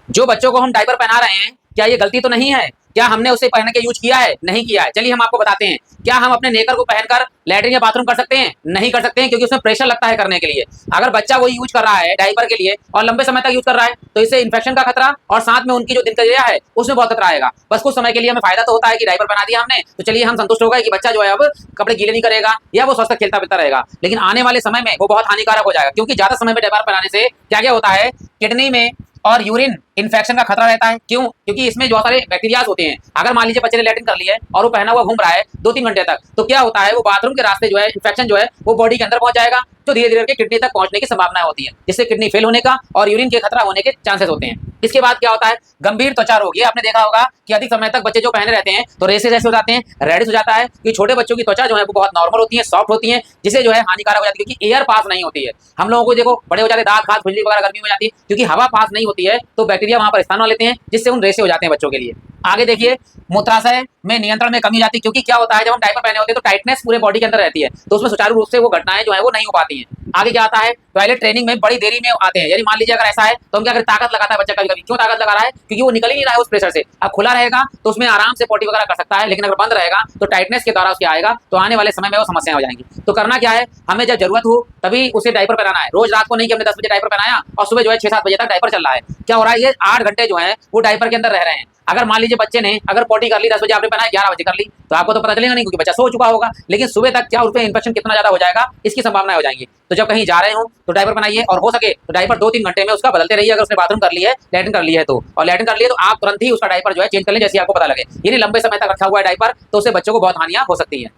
जो बच्चों को हम डायपर पहना रहे हैं, क्या ये गलती तो नहीं है? क्या हमने उसे पहन के यूज किया है? नहीं किया है। चलिए हम आपको बताते हैं। क्या हम अपने नेकर को पहनकर लैट्रिन या बाथरूम कर सकते हैं? नहीं कर सकते हैं, क्योंकि उसमें प्रेशर लगता है करने के लिए। अगर बच्चा वही यूज कर रहा है डायपर के लिए और लंबे समय तक यूज कर रहा है, तो इससे इन्फेक्शन का खतरा और साथ में उनकी जो दिनचर्या है उसमें बहुत खतरा आएगा। बस कुछ समय के लिए हमें फायदा तो होता है कि डायपर पहना दिया हमने, तो चलिए हम संतुष्ट हो गए कि बच्चा जो है अब कपड़े गीले नहीं करेगा या वो स्वस्थ खेलता फिरता रहेगा। लेकिन आने वाले समय में वो बहुत हानिकारक हो जाएगा, क्योंकि ज्यादा समय में डायपर पहनाने से क्या क्या होता है, किडनी में और यूरिन इन्फेक्शन का खतरा रहता है। क्यों? क्योंकि इसमें बहुत सारे बैक्टीरियाज होते हैं। अगर मान लीजिए बच्चे ने लैट्रिन कर लिया है और वो पहना हुआ घूम रहा है 2-3 घंटे तक, तो क्या होता है, वो बाथरूम के रास्ते जो है इन्फेक्शन जो है वो बॉडी के अंदर पहुंच जाएगा, तो धीरे धीरे करके किडनी तक पहुंचने की संभावना होती है, जिससे किडनी फेल होने का और यूरिन के खतरा होने के चांसेस होते हैं। इसके बाद क्या होता है, गंभीर त्वचा रोग। ये आपने देखा होगा कि अधिक समय तक बच्चे जो पहने रहते हैं तो रेसेस ऐसे हो जाते हैं, रेडिश हो जाता है, कि छोटे बच्चों की त्वचा जो है वो बहुत नॉर्मल होती है, सॉफ्ट होती है, जिसे जो है हानिकारक हो जाती है, क्योंकि एयर पास नहीं होती है। हम लोगों को देखो बड़े हो जाते हैं, दांत खाज खुजली वगैरह गर्मी में जाती है, क्योंकि हवा पास नहीं होती है, तो बैक्टीरिया वहां पर स्थान बना लेते हैं, जिससे उन रेसे हो जाते हैं बच्चों के लिए। आगे देखिए, मूत्राशय में नियंत्रण में कमी जाती है, क्योंकि क्या होता है, जब हम डायपर पहने होते हैं तो टाइटनेस पूरे बॉडी के अंदर रहती है, तो उसमें सुचारू रूप से वो घटनाएं जो है वो नहीं हो पाती हैं। आगे क्या आता है, टॉयलेट ट्रेनिंग में बड़ी देरी में आते हैं। यानी मान लीजिए अगर ऐसा है तो हम क्या करें, ताकत लगाता है बच्चा कभी कभी। क्यों ताकत लगा रहा है? क्योंकि वो निकल ही नहीं रहा है उस प्रेशर से। अब खुला रहेगा तो उसमें आराम से पोटी वगैरह कर सकता है, लेकिन अगर बंद रहेगा तो टाइटनेस के द्वारा उसके आएगा, तो आने वाले समय में वो समस्याएं हो जाएंगी। तो करना क्या है, हमें जब जरूरत हो तभी उसे डायपर पहनाना है। रोज रात को नहीं कि हमने 10 बजे डायपर पहनाया और सुबह जो है 6-7 बजे तक डायपर चल रहा है। क्या हो रहा है, ये 8 घंटे जो है वो डायपर के अंदर रह रहे हैं। अगर मान लीजिए बच्चे ने अगर पोटी कर ली 10 बजे, आपने पहनाया 11 बजे कर ली, तो आपको तो पता चलेगा नहीं, क्योंकि बच्चा सो चुका होगा। लेकिन सुबह तक क्या उसमें इन्फेक्शन कितना ज्यादा हो जाएगा, इसकी संभावना हो जाएंगी। तो जब कहीं जा रहे हो तो डायपर बनाइए, और हो सके तो डायपर 2-3 घंटे में उसका बदलते रहिए। अगर उसने बाथरूम कर लिया है, लैट्रिन कर लिया है तो, और लैट्रिन कर लिया तो आप तुरंत ही उसका डायपर जो है चेंज कर लें, जैसे आपको पता लगे। यदि लंबे समय तक रखा हुआ है डायपर, तो उससे बच्चों को बहुत हानियां हो सकती है।